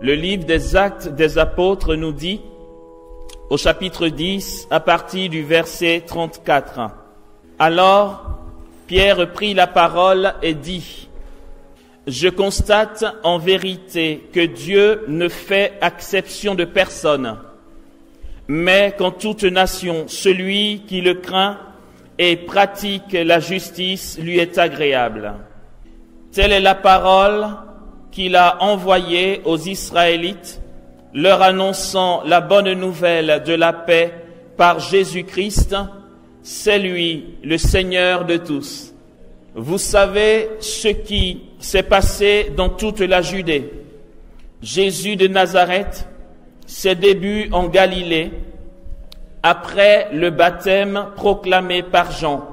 Le livre des Actes des Apôtres nous dit, au chapitre 10, à partir du verset 34. Alors, Pierre prit la parole et dit, « Je constate en vérité que Dieu ne fait acception de personne, mais qu'en toute nation, celui qui le craint et pratique la justice lui est agréable. Telle est la parole qu'il a envoyée aux Israélites, leur annonçant la bonne nouvelle de la paix par Jésus-Christ, c'est lui, le Seigneur de tous. Vous savez ce qui s'est passé dans toute la Judée. Jésus de Nazareth, ses débuts en Galilée, après le baptême proclamé par Jean.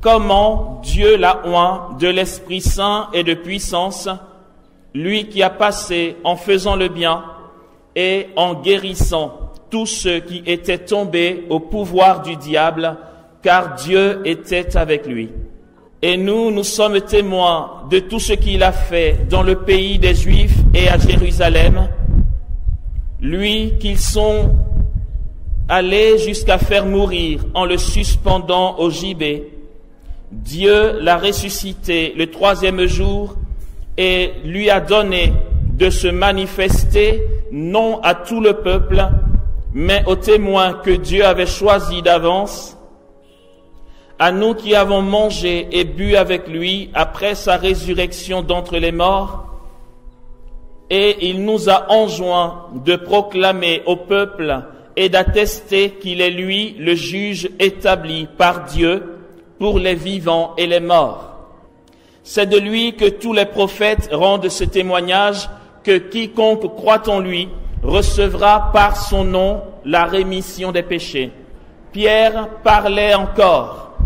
Comment Dieu l'a oint de l'Esprit Saint et de puissance, lui qui a passé en faisant le bien et en guérissant tous ceux qui étaient tombés au pouvoir du diable, car Dieu était avec lui. Et nous sommes témoins de tout ce qu'il a fait dans le pays des Juifs et à Jérusalem, lui qu'ils sont allés jusqu'à faire mourir en le suspendant au gibet. Dieu l'a ressuscité le 3e jour et lui a donné de se manifester non à tout le peuple, mais aux témoins que Dieu avait choisis d'avance, à nous qui avons mangé et bu avec lui après sa résurrection d'entre les morts, et il nous a enjoint de proclamer au peuple et d'attester qu'il est lui le juge établi par Dieu pour les vivants et les morts. C'est de lui que tous les prophètes rendent ce témoignage que quiconque croit en lui recevra par son nom la rémission des péchés. Pierre parlait encore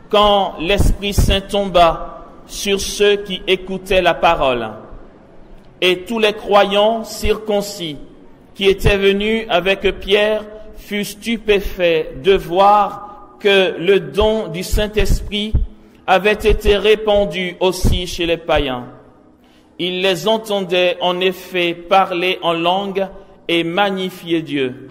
quand l'Esprit Saint tomba sur ceux qui écoutaient la parole. Et tous les croyants circoncis qui étaient venus avec Pierre furent stupéfaits de voir que le don du Saint-Esprit avait été répandu aussi chez les païens. Ils les entendaient en effet parler en langue et magnifier Dieu.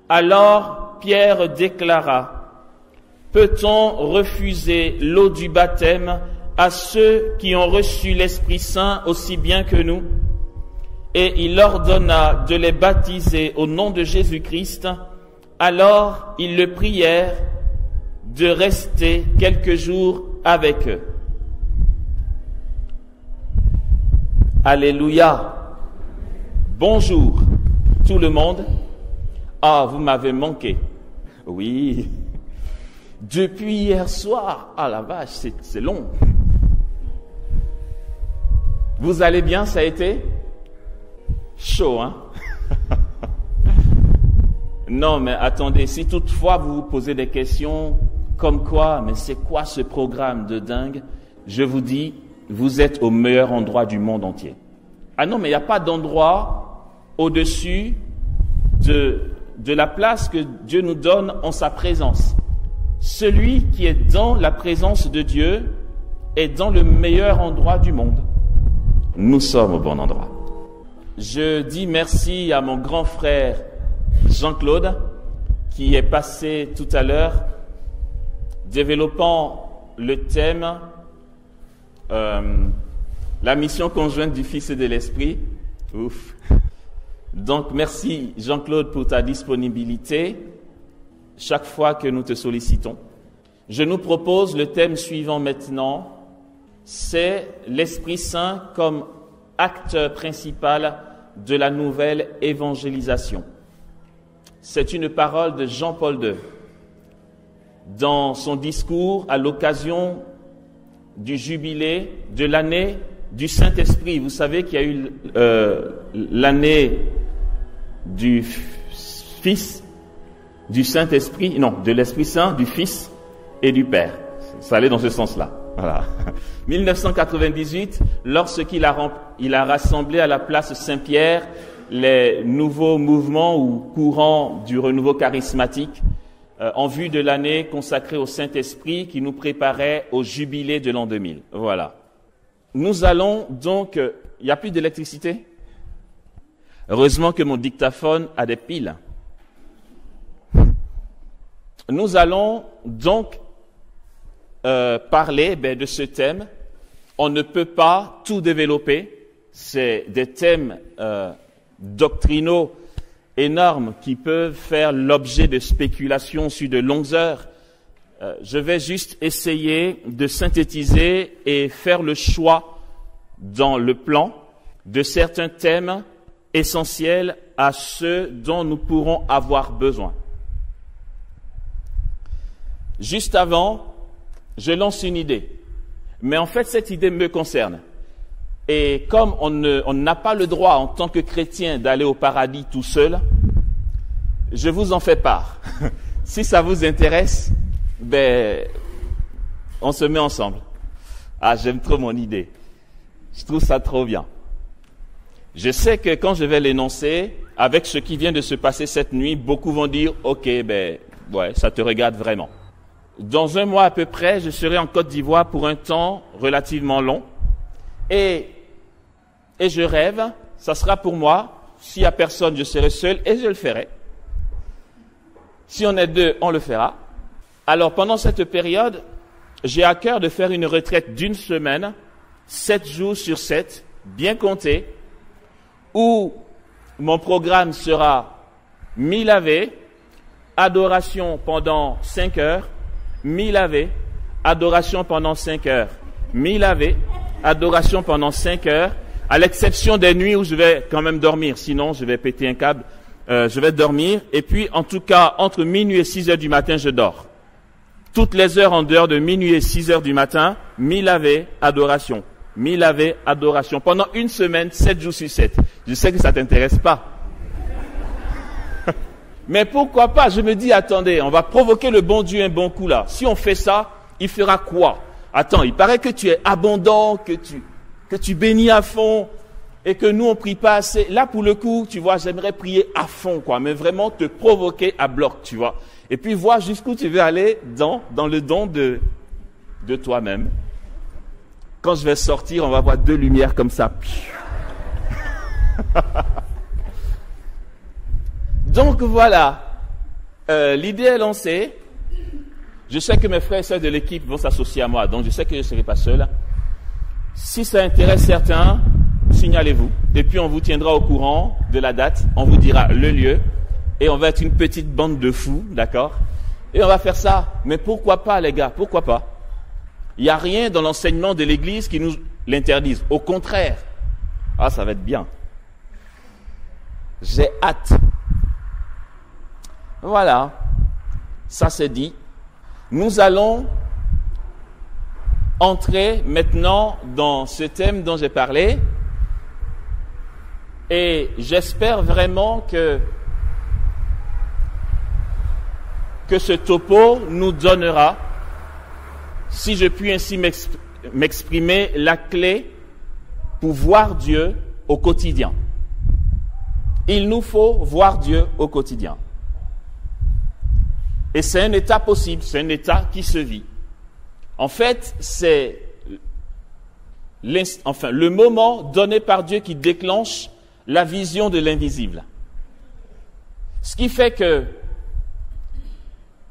Alors Pierre déclara, « Peut-on refuser l'eau du baptême à ceux qui ont reçu l'Esprit Saint aussi bien que nous ?» Et il ordonna de les baptiser au nom de Jésus-Christ. Alors ils le prièrent de rester quelques jours avec eux. Alléluia. Bonjour tout le monde. Ah, vous m'avez manqué. Oui. Depuis hier soir. Ah la vache, c'est long. Vous allez bien, ça a été chaud, hein? Non, mais attendez, si toutefois vous vous posez des questions comme quoi, mais c'est quoi ce programme de dingue? Je vous dis, vous êtes au meilleur endroit du monde entier. Ah non, mais il n'y a pas d'endroit au-dessus de la place que Dieu nous donne en sa présence. Celui qui est dans la présence de Dieu est dans le meilleur endroit du monde. Nous sommes au bon endroit. Je dis merci à mon grand frère Jean-Claude qui est passé tout à l'heure développant le thème la mission conjointe du Fils et de l'Esprit. Ouf. Donc merci Jean-Claude pour ta disponibilité chaque fois que nous te sollicitons. Je nous propose le thème suivant maintenant, c'est l'Esprit Saint comme acteur principal de la nouvelle évangélisation. C'est une parole de Jean-Paul II. Dans son discours à l'occasion du jubilé de l'année du Saint-Esprit. Vous savez qu'il y a eu l'année du Fils, du Saint-Esprit, non, de l'Esprit Saint, du Fils et du Père. Ça allait dans ce sens-là. Voilà. 1998, lorsqu'il a rassemblé à la place Saint-Pierre les nouveaux mouvements ou courants du renouveau charismatique en vue de l'année consacrée au Saint-Esprit qui nous préparait au jubilé de l'an 2000. Voilà. Nous allons donc... Il n'y a plus d'électricité ? Heureusement que mon dictaphone a des piles. Nous allons donc parler de ce thème. On ne peut pas tout développer. C'est des thèmes doctrinaux énormes qui peuvent faire l'objet de spéculations sur de longues heures. Je vais juste essayer de synthétiser et faire le choix dans le plan de certains thèmes essentiels à ceux dont nous pourrons avoir besoin. Juste avant, je lance une idée. Mais en fait, cette idée me concerne. Et comme on n'a pas le droit en tant que chrétien d'aller au paradis tout seul, je vous en fais part. Si ça vous intéresse, on se met ensemble. Ah, j'aime trop mon idée. Je trouve ça trop bien. Je sais que quand je vais l'énoncer, avec ce qui vient de se passer cette nuit, beaucoup vont dire, ok, ouais, ça te regarde vraiment. Dans un mois à peu près, je serai en Côte d'Ivoire pour un temps relativement long. Et je rêve, ça sera pour moi, s'il n'y a personne, je serai seul et je le ferai. Si on est deux, on le fera. Alors pendant cette période, j'ai à cœur de faire une retraite d'une semaine, 7 jours sur 7, bien compté, où mon programme sera 1000 Ave, adoration pendant 5 heures, 1000 Ave, adoration pendant 5 heures, 1000 Ave, adoration pendant 5 heures, à l'exception des nuits où je vais quand même dormir, sinon je vais péter un câble, je vais dormir, et puis en tout cas, entre minuit et 6 heures du matin, je dors. Toutes les heures en dehors de minuit et 6 heures du matin, 1000 Ave, adoration. 1000 Ave, adoration. Pendant une semaine, 7 jours sur 7. Je sais que ça t'intéresse pas. Mais pourquoi pas? Je me dis, attendez, on va provoquer le bon Dieu un bon coup là. Si on fait ça, il fera quoi? Attends, il paraît que tu es abondant, que tu bénis à fond, et que nous on prie pas assez. Là, pour le coup, tu vois, j'aimerais prier à fond, quoi, mais vraiment te provoquer à bloc, tu vois. Et puis voir jusqu'où tu veux aller dans le don de toi-même. Quand je vais sortir, on va voir 2 lumières comme ça. Donc voilà, l'idée est lancée. Je sais que mes frères et sœurs de l'équipe vont s'associer à moi, donc je sais que je ne serai pas seul. Si ça intéresse certains, signalez-vous. Et puis on vous tiendra au courant de la date, on vous dira le lieu, et on va être une petite bande de fous, d'accord? Et on va faire ça. Mais pourquoi pas, les gars, pourquoi pas? Il n'y a rien dans l'enseignement de l'Église qui nous l'interdise. Au contraire. Ah, ça va être bien. J'ai hâte. Voilà. Ça c'est dit. Nous allons entrer maintenant dans ce thème dont j'ai parlé. Et j'espère vraiment que ce topo nous donnera, si je puis ainsi m'exprimer, la clé pour voir Dieu au quotidien. Il nous faut voir Dieu au quotidien. Et c'est un état possible, c'est un état qui se vit. En fait, c'est le moment donné par Dieu qui déclenche la vision de l'invisible. Ce qui fait que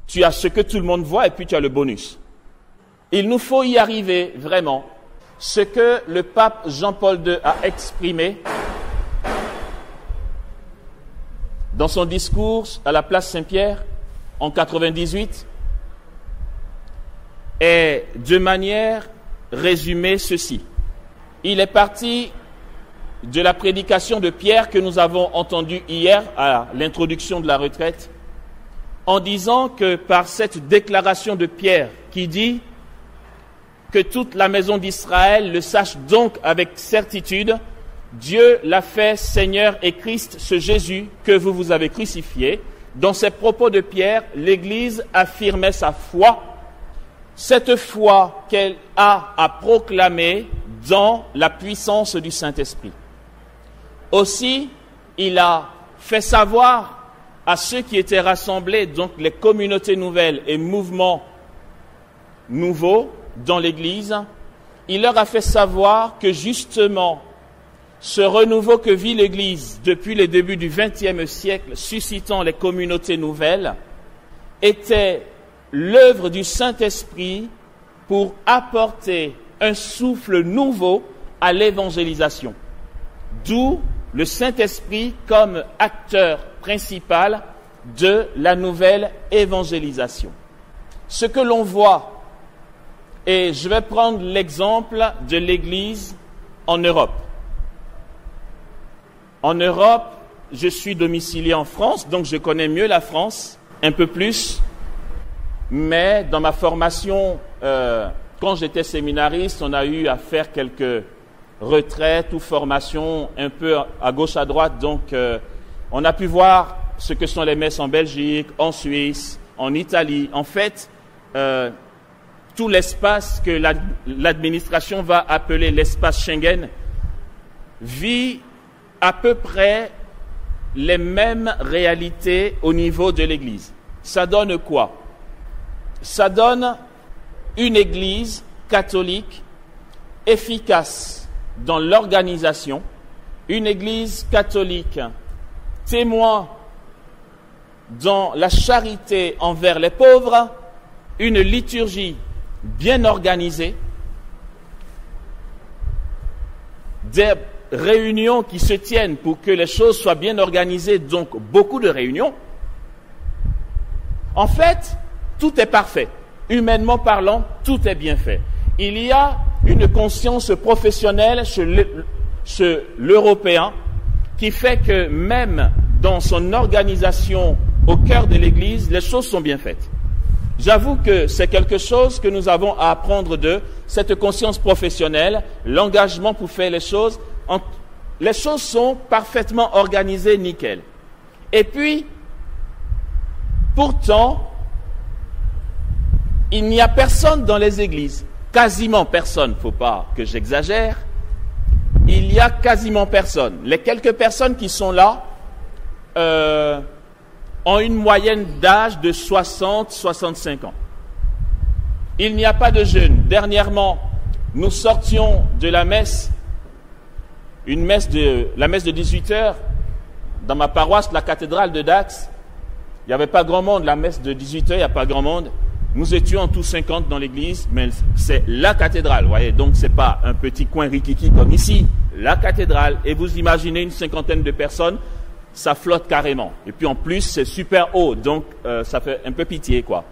tu as ce que tout le monde voit et puis tu as le bonus. Il nous faut y arriver vraiment. Ce que le pape Jean-Paul II a exprimé dans son discours à la place Saint-Pierre en 98 est de manière résumée ceci. Il est parti de la prédication de Pierre que nous avons entendue hier à l'introduction de la retraite en disant que par cette déclaration de Pierre qui dit que toute la maison d'Israël le sache donc avec certitude, Dieu l'a fait Seigneur et Christ, ce Jésus que vous avez crucifié. Dans ces propos de Pierre, l'Église affirmait sa foi, cette foi qu'elle a à proclamer dans la puissance du Saint-Esprit. Aussi, il a fait savoir à ceux qui étaient rassemblés, donc les communautés nouvelles et mouvements nouveaux dans l'Église, il leur a fait savoir que justement, Ce renouveau que vit l'Église depuis le début du XXe siècle, suscitant les communautés nouvelles, était l'œuvre du Saint-Esprit pour apporter un souffle nouveau à l'évangélisation. D'où le Saint-Esprit comme acteur principal de la nouvelle évangélisation. Ce que l'on voit, et je vais prendre l'exemple de l'Église en Europe. En Europe, je suis domicilié en France, donc je connais mieux la France, un peu plus. Mais dans ma formation, quand j'étais séminariste, on a eu à faire quelques retraites ou formations un peu à gauche, à droite. Donc, on a pu voir ce que sont les messes en Belgique, en Suisse, en Italie. En fait, tout l'espace que l'administration va appeler l'espace Schengen vit à peu près les mêmes réalités au niveau de l'Église. Ça donne quoi? Ça donne une Église catholique efficace dans l'organisation, une Église catholique témoin dans la charité envers les pauvres, une liturgie bien organisée, des réunions qui se tiennent pour que les choses soient bien organisées, donc beaucoup de réunions. En fait, tout est parfait. Humainement parlant, tout est bien fait. Il y a une conscience professionnelle chez l'Européen qui fait que même dans son organisation au cœur de l'Église, les choses sont bien faites. J'avoue que c'est quelque chose que nous avons à apprendre de cette conscience professionnelle, l'engagement pour faire les choses. Les choses sont parfaitement organisées, nickel. Et puis, pourtant, il n'y a personne dans les églises, quasiment personne, il ne faut pas que j'exagère, il y a quasiment personne. Les quelques personnes qui sont là ont une moyenne d'âge de 60-65 ans. Il n'y a pas de jeunes. Dernièrement, nous sortions de la messe, la messe de 18h, dans ma paroisse, la cathédrale de Dax. Il n'y avait pas grand monde, la messe de 18h, il n'y a pas grand monde. Nous étions en tout 50 dans l'église, mais c'est la cathédrale, vous voyez, donc c'est pas un petit coin rikiki comme ici, la cathédrale, et vous imaginez une cinquantaine de personnes, ça flotte carrément. Et puis en plus, c'est super haut, donc ça fait un peu pitié, quoi.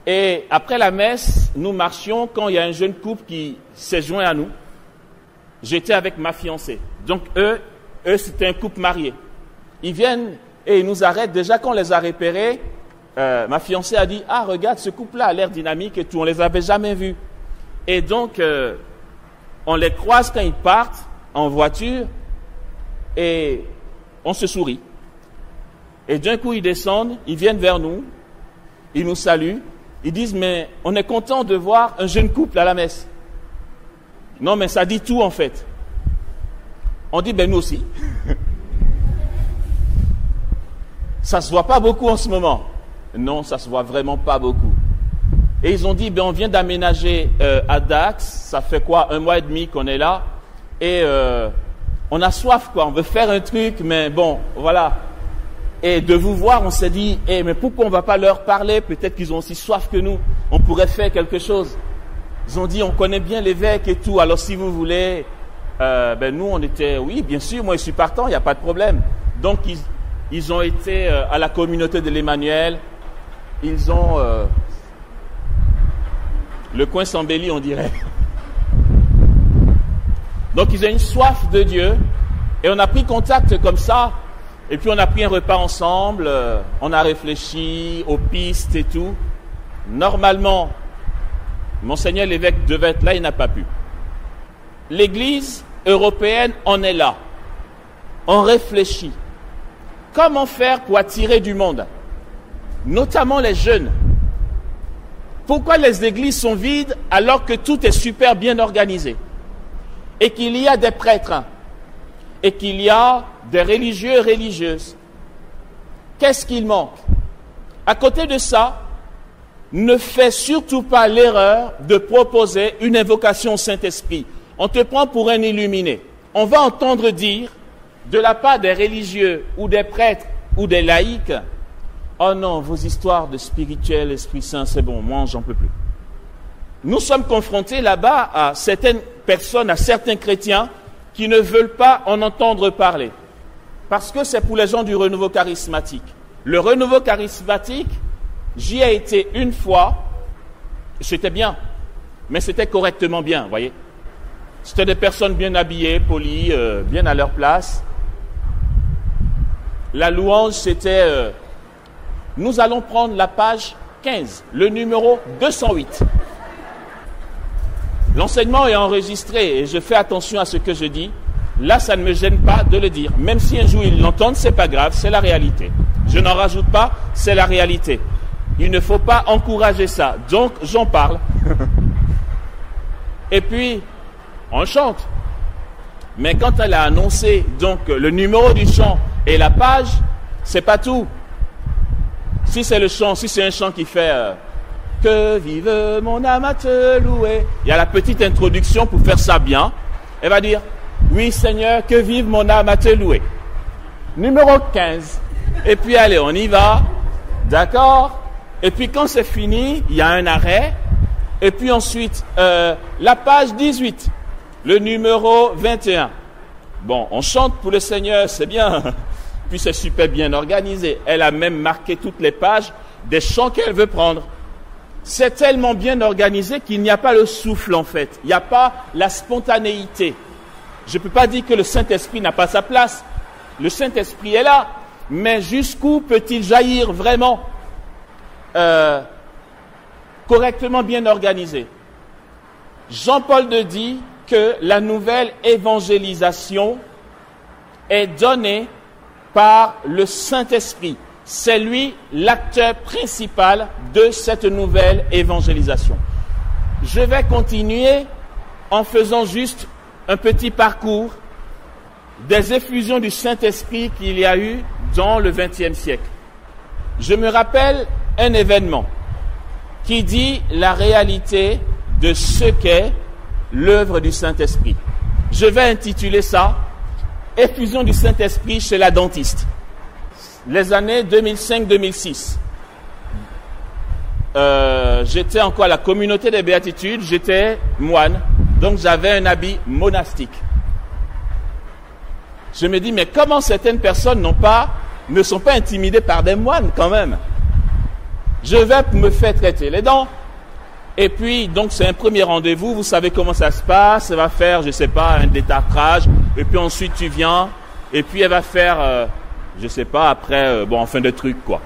Et après la messe, nous marchions quand il y a un jeune couple qui s'est joint à nous. J'étais avec ma fiancée. Donc eux c'était un couple marié. Ils viennent et ils nous arrêtent. Déjà, quand on les a repérés, ma fiancée a dit « Ah, regarde, ce couple-là a l'air dynamique et tout, on les avait jamais vus. » Et donc, on les croise quand ils partent en voiture et on se sourit. Et d'un coup, ils descendent, ils viennent vers nous, ils nous saluent, ils disent « Mais on est content de voir un jeune couple à la messe. » Non, mais ça dit tout en fait. On dit « Ben nous aussi. » Ça se voit pas beaucoup en ce moment. Non, ça se voit vraiment pas beaucoup. Et ils ont dit, ben on vient d'aménager à Dax, ça fait quoi, 1 mois et demi qu'on est là, et on a soif quoi, on veut faire un truc, mais bon, voilà. Et de vous voir, on s'est dit, mais pourquoi on va pas leur parler, peut-être qu'ils ont aussi soif que nous, on pourrait faire quelque chose. Ils ont dit, on connaît bien l'évêque et tout, alors si vous voulez, ben nous on était, oui bien sûr, moi je suis partant, il n'y a pas de problème. Donc ils ont été à la communauté de l'Emmanuel. Ils ont le coin s'embellit, on dirait. Donc ils ont une soif de Dieu et on a pris contact comme ça et puis on a pris un repas ensemble, on a réfléchi aux pistes et tout. Normalement, Monseigneur l'évêque devait être là, il n'a pas pu. L'Église européenne en est là. On réfléchit. Comment faire pour attirer du monde, notamment les jeunes? Pourquoi les églises sont vides alors que tout est super bien organisé et qu'il y a des prêtres et qu'il y a des religieux et religieuses? Qu'est-ce qu'il manque? À côté de ça, ne fais surtout pas l'erreur de proposer une invocation au Saint-Esprit. On te prend pour un illuminé. on va entendre dire de la part des religieux ou des prêtres ou des laïcs, oh non, vos histoires de spirituel, Esprit Saint, c'est bon, moi j'en peux plus. Nous sommes confrontés là-bas à certaines personnes, à certains chrétiens qui ne veulent pas en entendre parler. Parce que c'est pour les gens du renouveau charismatique. Le renouveau charismatique, j'y ai été une fois, c'était bien, mais c'était correctement bien, vous voyez. C'était des personnes bien habillées, polies, bien à leur place. La louange, c'était... nous allons prendre la page 15, le numéro 208. L'enseignement est enregistré et je fais attention à ce que je dis. Là, ça ne me gêne pas de le dire. Même si un jour ils l'entendent, c'est pas grave, c'est la réalité. Je n'en rajoute pas, c'est la réalité. Il ne faut pas encourager ça. Donc, j'en parle. Et puis, on chante. Mais quand elle a annoncé donc le numéro du chant et la page, c'est pas tout. Si c'est le chant, si c'est un chant qui fait que vive mon âme à te louer, il y a la petite introduction pour faire ça bien. Elle va dire oui Seigneur, que vive mon âme à te louer. Numéro 15. Et puis allez, on y va. D'accord? Et puis quand c'est fini, il y a un arrêt. Et puis ensuite, la page 18. Le numéro 21. Bon, on chante pour le Seigneur, c'est bien. Puis c'est super bien organisé. Elle a même marqué toutes les pages des chants qu'elle veut prendre. C'est tellement bien organisé qu'il n'y a pas le souffle en fait. Il n'y a pas la spontanéité. Je ne peux pas dire que le Saint-Esprit n'a pas sa place. Le Saint-Esprit est là. Mais jusqu'où peut-il jaillir vraiment correctement bien organisé? Jean-Paul II dit que la nouvelle évangélisation est donnée par le Saint-Esprit. C'est lui l'acteur principal de cette nouvelle évangélisation. Je vais continuer en faisant juste un petit parcours des effusions du Saint-Esprit qu'il y a eu dans le XXe siècle. Je me rappelle un événement qui dit la réalité de ce qu'est l'œuvre du Saint-Esprit. Je vais intituler ça « Effusion du Saint-Esprit chez la dentiste ». Les années 2005-2006. J'étais encore à la communauté des béatitudes, j'étais moine, donc j'avais un habit monastique. Je me dis, mais comment certaines personnes ne sont pas intimidées par des moines quand même? Je vais me faire traiter les dents. Et puis, donc c'est un premier rendez-vous, vous savez comment ça se passe, elle va faire, je sais pas, un détartrage, et puis ensuite tu viens, et puis elle va faire, je sais pas, après, bon, enfin de trucs quoi.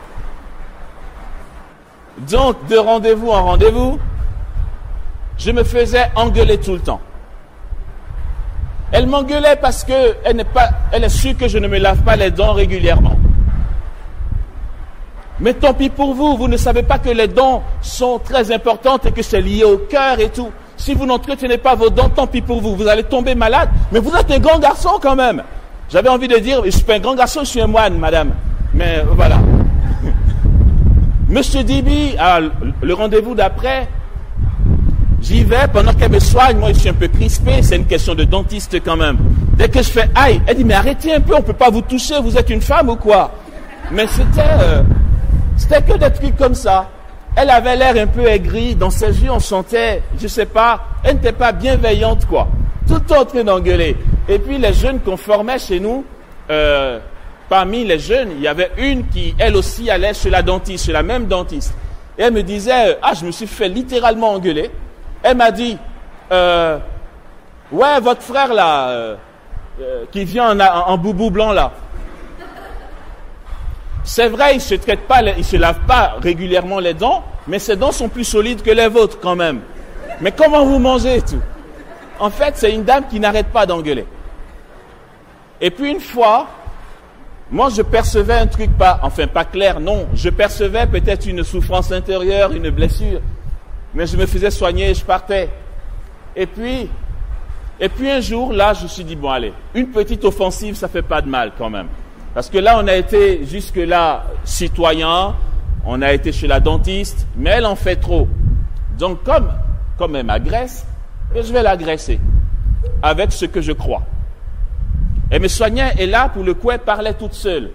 Donc, de rendez-vous en rendez-vous, je me faisais engueuler tout le temps. Elle m'engueulait parce que elle est sûre que je ne me lave pas les dents régulièrement. Mais tant pis pour vous, vous ne savez pas que les dents sont très importantes et que c'est lié au cœur et tout. Si vous n'entretenez pas vos dents, tant pis pour vous, vous allez tomber malade. Mais vous êtes un grand garçon quand même. J'avais envie de dire, je suis pas un grand garçon, je suis un moine, madame. Mais voilà. Monsieur Dibi, le rendez-vous d'après, j'y vais pendant qu'elle me soigne. Moi, je suis un peu crispé. C'est une question de dentiste quand même. Dès que je fais aïe, elle dit, mais arrêtez un peu, on peut pas vous toucher, vous êtes une femme ou quoi? Mais c'était que des trucs comme ça. Elle avait l'air un peu aigrie. Dans ses yeux, on sentait, je sais pas, elle n'était pas bienveillante, quoi. Tout le temps en train d'engueuler. Et puis, les jeunes qu'on formait chez nous, parmi les jeunes, il y avait une qui, elle aussi, allait chez la dentiste, chez la même dentiste. Et elle me disait, je me suis fait littéralement engueuler. Elle m'a dit, ouais, votre frère, là, qui vient en boubou blanc, là. C'est vrai, il se lave pas régulièrement les dents, mais ses dents sont plus solides que les vôtres quand même. Mais comment vous mangez et tout? En fait, c'est une dame qui n'arrête pas d'engueuler. Et puis une fois, moi je percevais un truc pas clair, non. Je percevais peut-être une souffrance intérieure, une blessure. Mais je me faisais soigner et je partais. Et puis un jour, là, je me suis dit, bon allez, une petite offensive, ça fait pas de mal quand même. Parce que là, on a été jusque-là citoyen, on a été chez la dentiste, mais elle en fait trop. Donc, comme elle m'agresse, je vais l'agresser avec ce que je crois. Elle me soignait et là, pour le coup, elle parlait toute seule.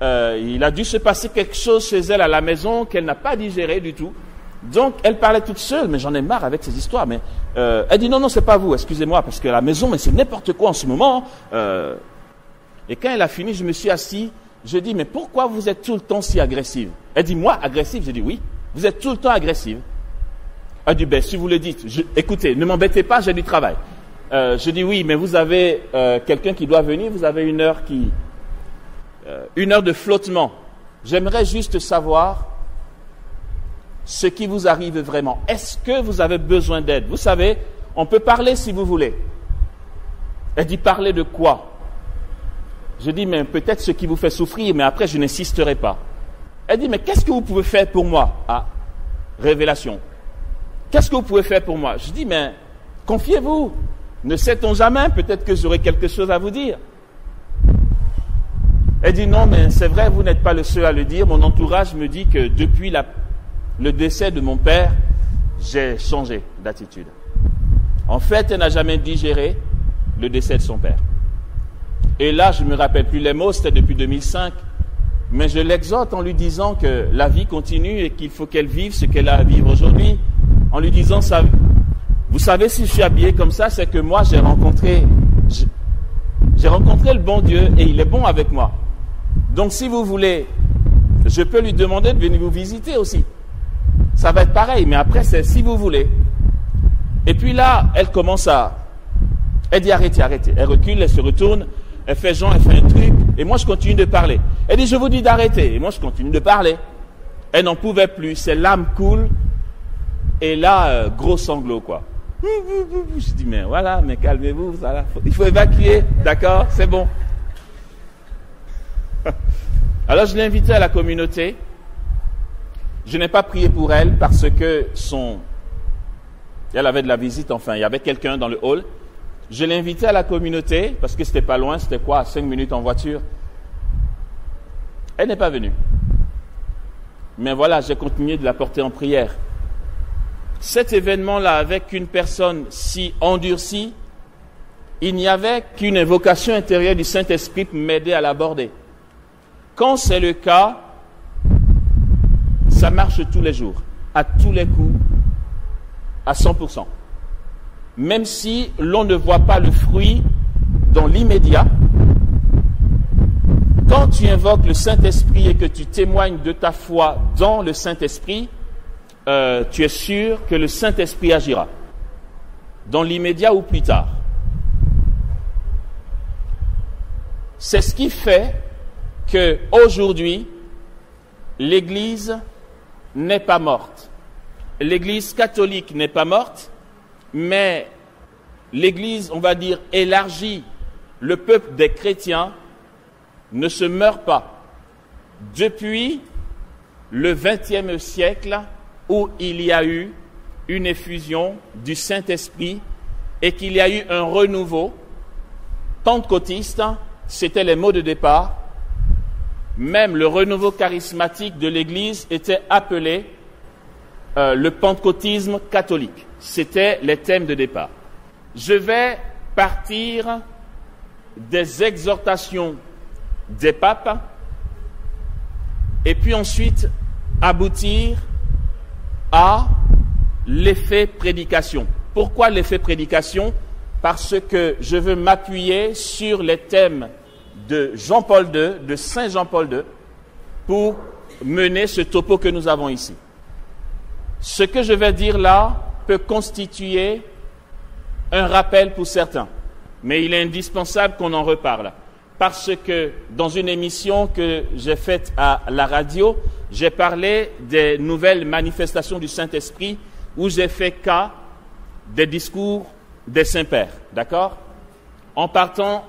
Il a dû se passer quelque chose chez elle à la maison qu'elle n'a pas digéré du tout. Donc, elle parlait toute seule, mais j'en ai marre avec ces histoires. Mais elle dit non, c'est pas vous, excusez-moi, parce que à la maison, mais c'est n'importe quoi en ce moment. Et quand elle a fini, je me suis assis. Je dis, mais pourquoi vous êtes tout le temps si agressive? Elle dit, moi, agressive? J'ai dit, oui, vous êtes tout le temps agressive. Elle dit, ben, si vous le dites, écoutez, ne m'embêtez pas, j'ai du travail. Je dis, oui, mais vous avez quelqu'un qui doit venir, vous avez une heure de flottement. J'aimerais juste savoir ce qui vous arrive vraiment. Est-ce que vous avez besoin d'aide? Vous savez, on peut parler si vous voulez. Elle dit, parler de quoi? Je dis, mais peut-être ce qui vous fait souffrir, mais après, je n'insisterai pas. Elle dit, mais qu'est-ce que vous pouvez faire pour moi? Ah, révélation. Qu'est-ce que vous pouvez faire pour moi? Je dis, mais confiez-vous. Ne sait-on jamais, peut-être que j'aurai quelque chose à vous dire. Elle dit, non, mais c'est vrai, vous n'êtes pas le seul à le dire. Mon entourage me dit que depuis le décès de mon père, j'ai changé d'attitude. En fait, elle n'a jamais digéré le décès de son père. Et là, je ne me rappelle plus les mots, c'était depuis 2005. Mais je l'exhorte en lui disant que la vie continue et qu'il faut qu'elle vive ce qu'elle a à vivre aujourd'hui. En lui disant, ça, vous savez, si je suis habillé comme ça, c'est que moi, j'ai rencontré le bon Dieu et il est bon avec moi. Donc, si vous voulez, je peux lui demander de venir vous visiter aussi. Ça va être pareil, mais après, c'est si vous voulez. Et puis là, elle commence elle dit arrêtez. Elle recule, elle se retourne. Elle fait genre, elle fait un truc, et moi je continue de parler. Elle dit, je vous dis d'arrêter, et moi je continue de parler. Elle n'en pouvait plus, ses larmes coulent, et là, gros sanglot, quoi. Je dis, mais voilà, mais calmez-vous, il faut évacuer, d'accord, c'est bon. Alors je l'ai invitée à la communauté. Je n'ai pas prié pour elle, parce que elle avait de la visite, enfin, il y avait quelqu'un dans le hall. Je l'ai invitée à la communauté, parce que c'était pas loin, c'était quoi, 5 minutes en voiture. Elle n'est pas venue. Mais voilà, j'ai continué de la porter en prière. Cet événement-là, avec une personne si endurcie, il n'y avait qu'une invocation intérieure du Saint-Esprit pour m'aider à l'aborder. Quand c'est le cas, ça marche tous les jours, à tous les coups, à 100%. Même si l'on ne voit pas le fruit dans l'immédiat, quand tu invoques le Saint-Esprit et que tu témoignes de ta foi dans le Saint-Esprit, tu es sûr que le Saint-Esprit agira, dans l'immédiat ou plus tard. C'est ce qui fait qu'aujourd'hui, l'Église n'est pas morte. L'Église catholique n'est pas morte, mais l'Église, on va dire, élargie, le peuple des chrétiens, ne se meurt pas. Depuis le XXe siècle, où il y a eu une effusion du Saint-Esprit et qu'il y a eu un renouveau pentecôtiste, c'était les mots de départ. Même le renouveau charismatique de l'Église était appelé le pentecôtisme catholique. C'était les thèmes de départ. Je vais partir des exhortations des papes et puis ensuite aboutir à l'effet prédication. Pourquoi l'effet prédication? Parce que je veux m'appuyer sur les thèmes de Jean-Paul II, de Saint Jean-Paul II, pour mener ce topo que nous avons ici. Ce que je vais dire là peut constituer un rappel pour certains, mais il est indispensable qu'on en reparle. Parce que dans une émission que j'ai faite à la radio, j'ai parlé des nouvelles manifestations du Saint-Esprit où j'ai fait cas des discours des saints-pères, d'accord? En partant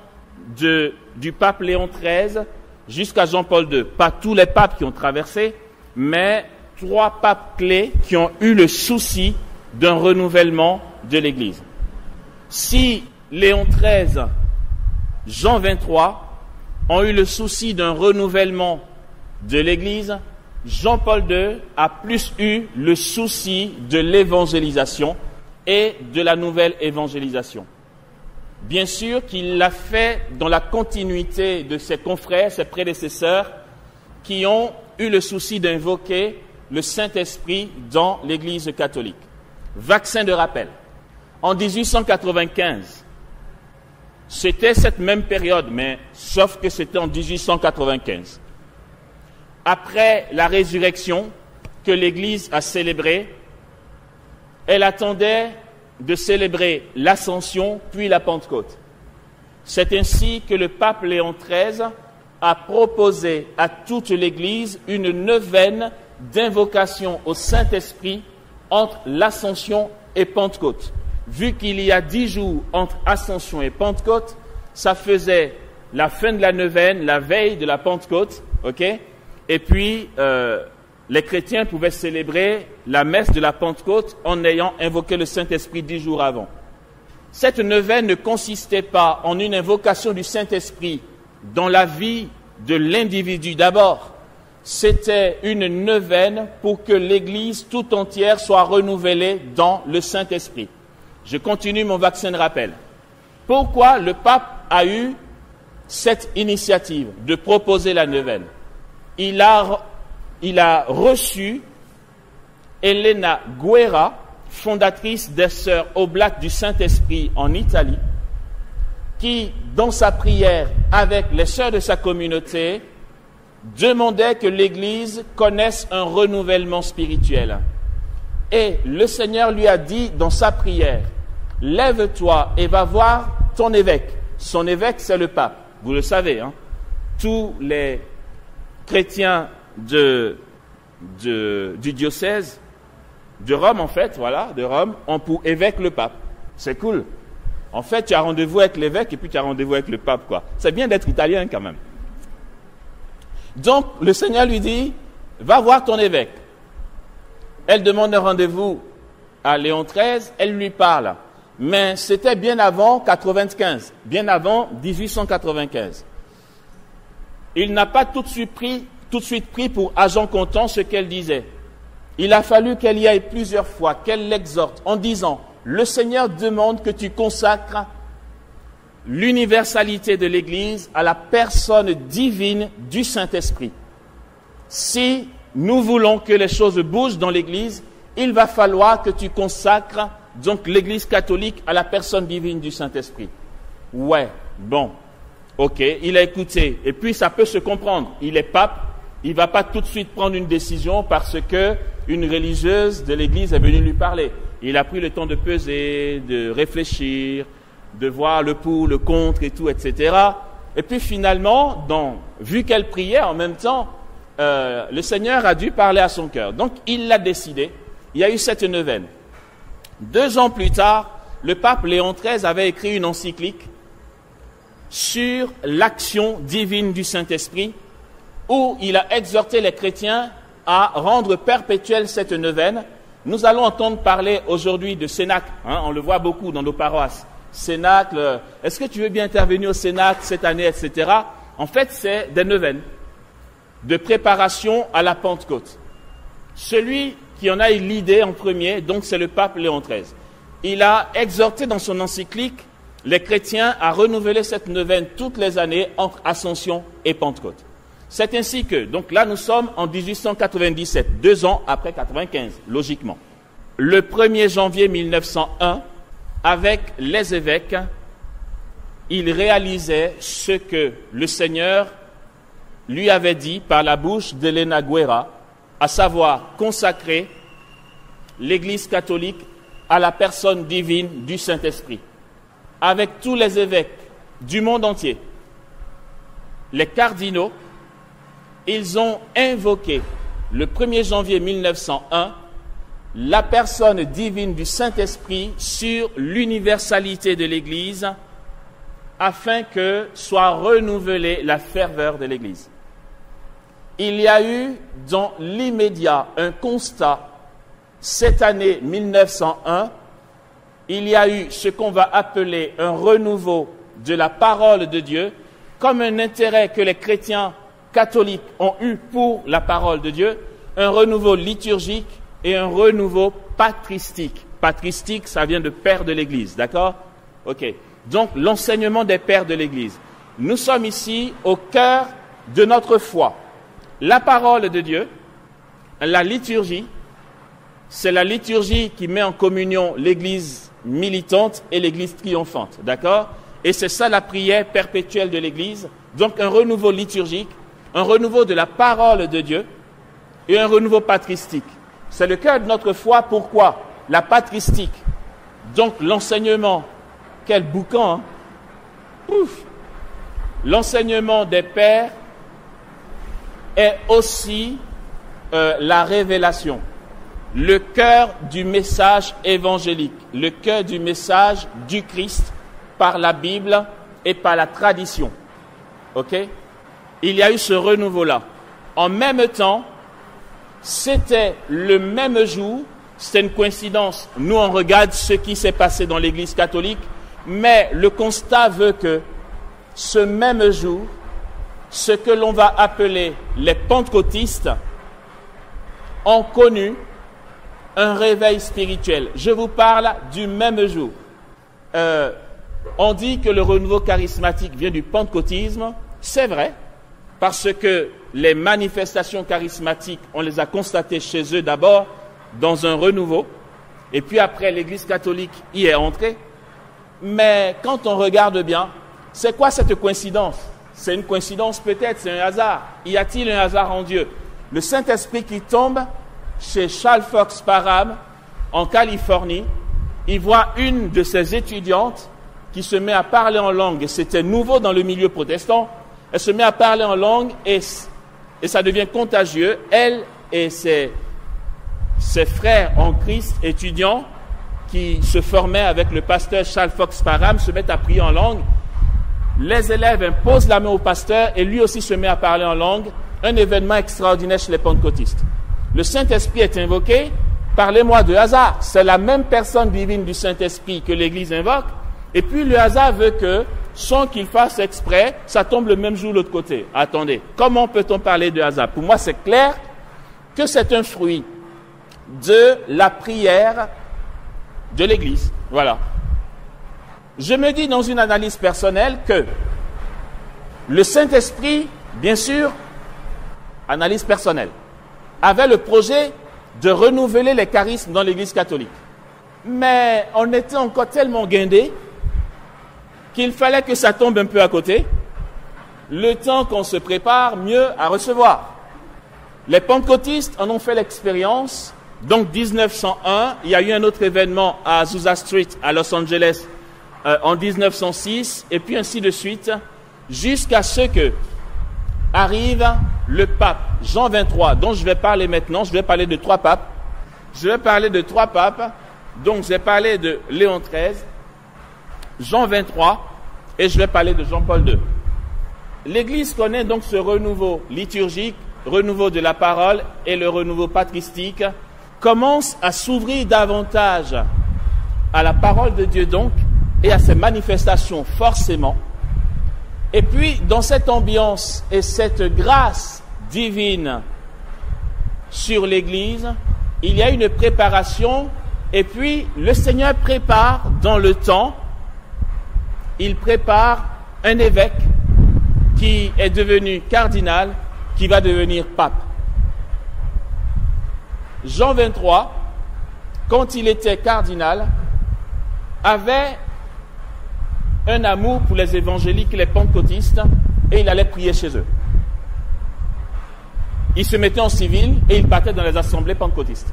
du pape Léon XIII jusqu'à Jean-Paul II. Pas tous les papes qui ont traversé, mais 3 papes clés qui ont eu le souci d'un renouvellement de l'Église. Si Léon XIII, Jean XXIII ont eu le souci d'un renouvellement de l'Église, Jean-Paul II a plus eu le souci de l'évangélisation et de la nouvelle évangélisation. Bien sûr qu'il l'a fait dans la continuité de ses confrères, ses prédécesseurs, qui ont eu le souci d'invoquer le Saint-Esprit dans l'Église catholique. Vaccin de rappel. En 1895, c'était cette même période, mais sauf que c'était en 1895. Après la résurrection que l'Église a célébrée, elle attendait de célébrer l'Ascension puis la Pentecôte. C'est ainsi que le pape Léon XIII a proposé à toute l'Église une neuvaine d'invocation au Saint-Esprit entre l'Ascension et Pentecôte. Vu qu'il y a 10 jours entre Ascension et Pentecôte, ça faisait la fin de la neuvaine, la veille de la Pentecôte, ok? Et puis, les chrétiens pouvaient célébrer la messe de la Pentecôte en ayant invoqué le Saint-Esprit 10 jours avant. Cette neuvaine ne consistait pas en une invocation du Saint-Esprit dans la vie de l'individu d'abord. C'était une neuvaine pour que l'Église tout entière soit renouvelée dans le Saint-Esprit. Je continue mon vaccin de rappel. Pourquoi le pape a eu cette initiative de proposer la neuvaine? Il a reçu Elena Guerra, fondatrice des Sœurs Oblates du Saint-Esprit en Italie, qui, dans sa prière avec les sœurs de sa communauté, demandait que l'Église connaisse un renouvellement spirituel. Et le Seigneur lui a dit dans sa prière, « Lève-toi et va voir ton évêque. » Son évêque, c'est le pape. Vous le savez, hein? Tous les chrétiens du diocèse de Rome, en fait, voilà, de Rome, ont pour évêque le pape. C'est cool. En fait, tu as rendez-vous avec l'évêque et puis tu as rendez-vous avec le pape, quoi. C'est bien d'être italien, quand même. Donc, le Seigneur lui dit, va voir ton évêque. Elle demande un rendez-vous à Léon XIII, elle lui parle. Mais c'était bien avant 95, bien avant 1895. Il n'a pas tout de suite pris pour agent comptant ce qu'elle disait. Il a fallu qu'elle y aille plusieurs fois, qu'elle l'exhorte en disant, le Seigneur demande que tu consacres l'universalité de l'Église à la personne divine du Saint-Esprit. Si nous voulons que les choses bougent dans l'Église, il va falloir que tu consacres donc l'Église catholique à la personne divine du Saint-Esprit. Ouais, bon, ok, il a écouté. Et puis ça peut se comprendre. Il est pape, il ne va pas tout de suite prendre une décision parce que une religieuse de l'Église est venue lui parler. Il a pris le temps de peser, de réfléchir, de voir le pour, le contre et tout, etc. Et puis finalement, vu qu'elle priait en même temps, le Seigneur a dû parler à son cœur. Donc il l'a décidé. Il y a eu cette neuvaine. 2 ans plus tard, le pape Léon XIII avait écrit une encyclique sur l'action divine du Saint-Esprit, où il a exhorté les chrétiens à rendre perpétuelle cette neuvaine. Nous allons entendre parler aujourd'hui de Cénacle, hein, on le voit beaucoup dans nos paroisses. Cénacle, est-ce que tu veux bien intervenir au Cénacle cette année, etc. En fait, c'est des neuvaines de préparation à la Pentecôte. Celui qui en a eu l'idée en premier, donc c'est le pape Léon XIII. Il a exhorté dans son encyclique les chrétiens à renouveler cette neuvaine toutes les années entre Ascension et Pentecôte. C'est ainsi que, donc là nous sommes en 1897, 2 ans après 95, logiquement. Le 1er janvier 1901, avec les évêques, il réalisait ce que le Seigneur lui avait dit par la bouche d'Elena Guerra, à savoir consacrer l'Église catholique à la personne divine du Saint-Esprit. Avec tous les évêques du monde entier, les cardinaux, ils ont invoqué le 1er janvier 1901 la personne divine du Saint-Esprit sur l'universalité de l'Église afin que soit renouvelée la ferveur de l'Église. Il y a eu dans l'immédiat un constat. Cette année 1901, il y a eu ce qu'on va appeler un renouveau de la parole de Dieu, comme un intérêt que les chrétiens catholiques ont eu pour la parole de Dieu, un renouveau liturgique et un renouveau patristique. Patristique, ça vient de père de l'Église, d'accord? Ok. Donc, l'enseignement des pères de l'Église. Nous sommes ici au cœur de notre foi. La parole de Dieu, la liturgie, c'est la liturgie qui met en communion l'Église militante et l'Église triomphante, d'accord? Et c'est ça la prière perpétuelle de l'Église. Donc un renouveau liturgique, un renouveau de la parole de Dieu et un renouveau patristique. C'est le cœur de notre foi. Pourquoi? La patristique. Donc l'enseignement, quel boucan, hein? Ouf. L'enseignement des pères est aussi la révélation, le cœur du message évangélique, le cœur du message du Christ par la Bible et par la tradition. Ok? Il y a eu ce renouveau-là. En même temps, c'était le même jour, c'est une coïncidence. Nous, on regarde ce qui s'est passé dans l'Église catholique, mais le constat veut que ce même jour, ce que l'on va appeler les pentecôtistes ont connu un réveil spirituel. Je vous parle du même jour. On dit que le renouveau charismatique vient du pentecôtisme. C'est vrai, parce que les manifestations charismatiques, on les a constatées chez eux d'abord dans un renouveau, et puis après l'Église catholique y est entrée. Mais quand on regarde bien, c'est quoi cette coïncidence? C'est une coïncidence peut-être, c'est un hasard. Y a-t-il un hasard en Dieu? Le Saint-Esprit qui tombe chez Charles Fox Parham en Californie, il voit une de ses étudiantes qui se met à parler en langue, et c'était nouveau dans le milieu protestant. Elle se met à parler en langue et ça devient contagieux. Elle et ses frères en Christ étudiants qui se formaient avec le pasteur Charles Fox Parham se mettent à prier en langue. Les élèves imposent la main au pasteur et lui aussi se met à parler en langue. Un événement extraordinaire chez les pentecôtistes. Le Saint-Esprit est invoqué. Parlez-moi de hasard. C'est la même personne divine du Saint-Esprit que l'Église invoque. Et puis le hasard veut que, sans qu'il fasse exprès, ça tombe le même jour de l'autre côté. Attendez, comment peut-on parler de hasard? Pour moi, c'est clair que c'est un fruit de la prière de l'Église. Voilà. Je me dis dans une analyse personnelle que le Saint-Esprit, bien sûr, analyse personnelle, avait le projet de renouveler les charismes dans l'Église catholique. Mais on était encore tellement guindés qu'il fallait que ça tombe un peu à côté, le temps qu'on se prépare mieux à recevoir. Les pentecôtistes en ont fait l'expérience. Donc 1901, il y a eu un autre événement à Azusa Street à Los Angeles en 1906, et puis ainsi de suite, jusqu'à ce que arrive le pape Jean XXIII, dont je vais parler maintenant. Je vais parler de trois papes. Je vais parler de trois papes. Donc, je vais parler de Léon XIII, Jean XXIII, et je vais parler de Jean-Paul II. L'Église connaît donc ce renouveau liturgique, renouveau de la parole et le renouveau patristique, commence à s'ouvrir davantage à la parole de Dieu donc, et à ses manifestations forcément. Et puis, dans cette ambiance et cette grâce divine sur l'Église, il y a une préparation, et puis le Seigneur prépare dans le temps, il prépare un évêque qui est devenu cardinal, qui va devenir pape. Jean XXIII, quand il était cardinal, avait un amour pour les évangéliques et les pentecôtistes, et il allait prier chez eux. Il se mettait en civil et il partait dans les assemblées pentecôtistes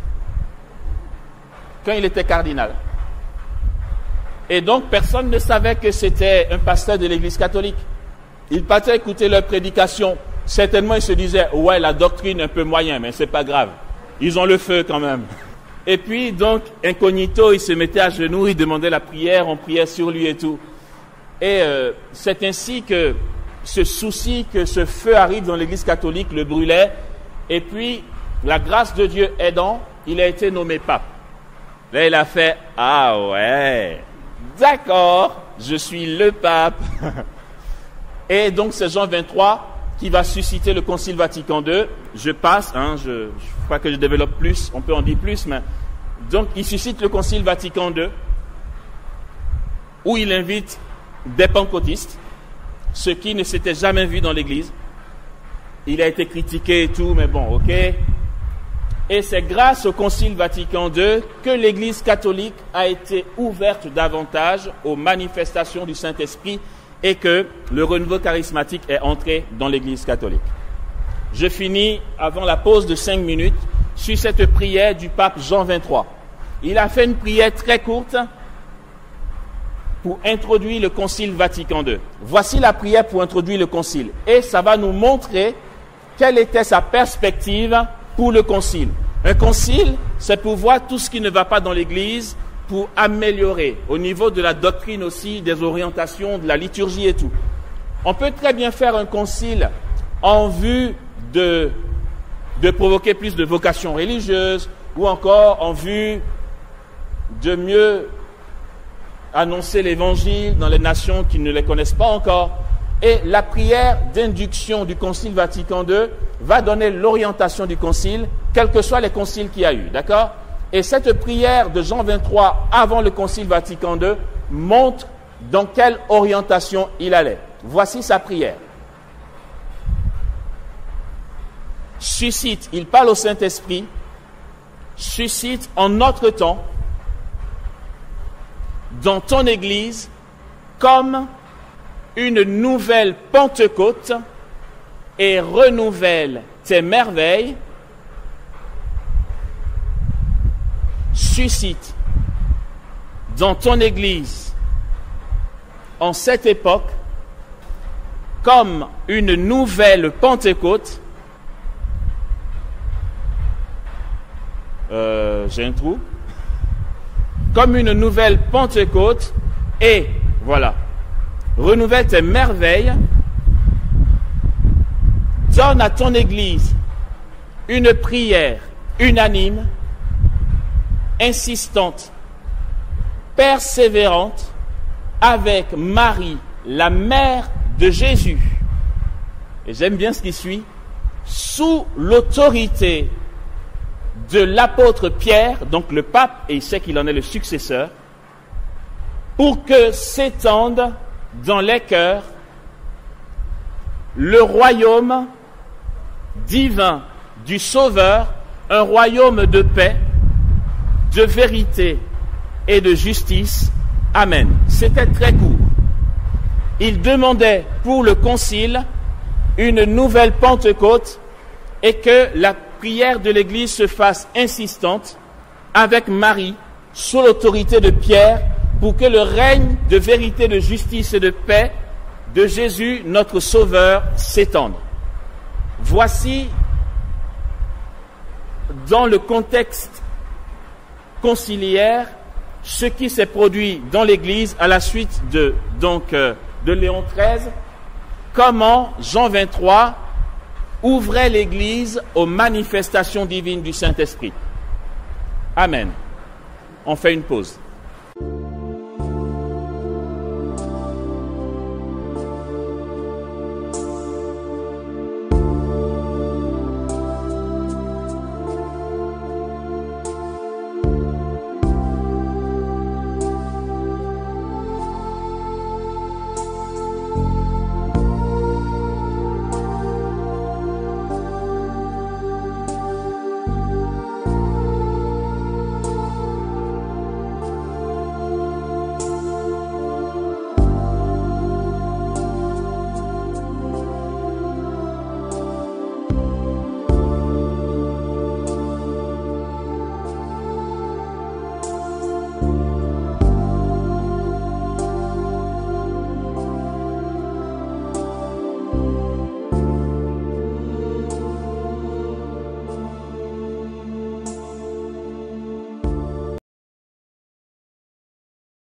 quand il était cardinal. Et donc personne ne savait que c'était un pasteur de l'Église catholique. Il partait écouter leurs prédications. Certainement il se disait « ouais, la doctrine un peu moyen, mais c'est pas grave. Ils ont le feu quand même. » Et puis donc incognito, il se mettait à genoux, il demandait la prière, on priait sur lui et tout. Et c'est ainsi que ce souci que ce feu arrive dans l'Église catholique le brûlait. Et puis, la grâce de Dieu aidant, il a été nommé pape. Là, il a fait « Ah ouais, d'accord, je suis le pape. » Et donc, c'est Jean XXIII qui va susciter le Concile Vatican II. Je passe, je crois que je développe plus, on peut en dire plus, mais donc, il suscite le Concile Vatican II, où il invite des pentecôtistes, ce qui ne s'était jamais vu dans l'Église. Il a été critiqué et tout, mais bon, ok. Et c'est grâce au Concile Vatican II que l'Église catholique a été ouverte davantage aux manifestations du Saint-Esprit et que le renouveau charismatique est entré dans l'Église catholique. Je finis avant la pause de 5 minutes sur cette prière du pape Jean XXIII. Il a fait une prière très courte pour introduire le Concile Vatican II. Voici la prière pour introduire le Concile. Et ça va nous montrer quelle était sa perspective pour le Concile. Un concile, c'est pour voir tout ce qui ne va pas dans l'Église, pour améliorer au niveau de la doctrine aussi, des orientations, de la liturgie et tout. On peut très bien faire un concile en vue de provoquer plus de vocations religieuses ou encore en vue de mieux annoncer l'Évangile dans les nations qui ne les connaissent pas encore. Et la prière d'induction du Concile Vatican II va donner l'orientation du Concile, quels que soient les conciles qu'il y a eu, d'accord? Et cette prière de Jean XXIII avant le Concile Vatican II montre dans quelle orientation il allait. Voici sa prière. Suscite, il parle au Saint-Esprit, suscite en notre temps, dans ton Église, comme une nouvelle Pentecôte et renouvelle tes merveilles, suscite dans ton Église en cette époque comme une nouvelle Pentecôte. J'ai un trou. Comme une nouvelle Pentecôte et, voilà, renouvelle tes merveilles, donne à ton Église une prière unanime, insistante, persévérante, avec Marie, la mère de Jésus. Et j'aime bien ce qui suit, sous l'autorité de l'apôtre Pierre, donc le pape, et il sait qu'il en est le successeur, pour que s'étende dans les cœurs le royaume divin du Sauveur, un royaume de paix, de vérité et de justice. Amen. C'était très court. Il demandait pour le concile une nouvelle Pentecôte et que la prière de l'Église se fasse insistante avec Marie, sous l'autorité de Pierre, pour que le règne de vérité, de justice et de paix de Jésus, notre Sauveur, s'étende. Voici, dans le contexte conciliaire, ce qui s'est produit dans l'Église à la suite de Léon XIII, comment Jean XXIII ouvrait l'Église aux manifestations divines du Saint-Esprit. Amen. On fait une pause.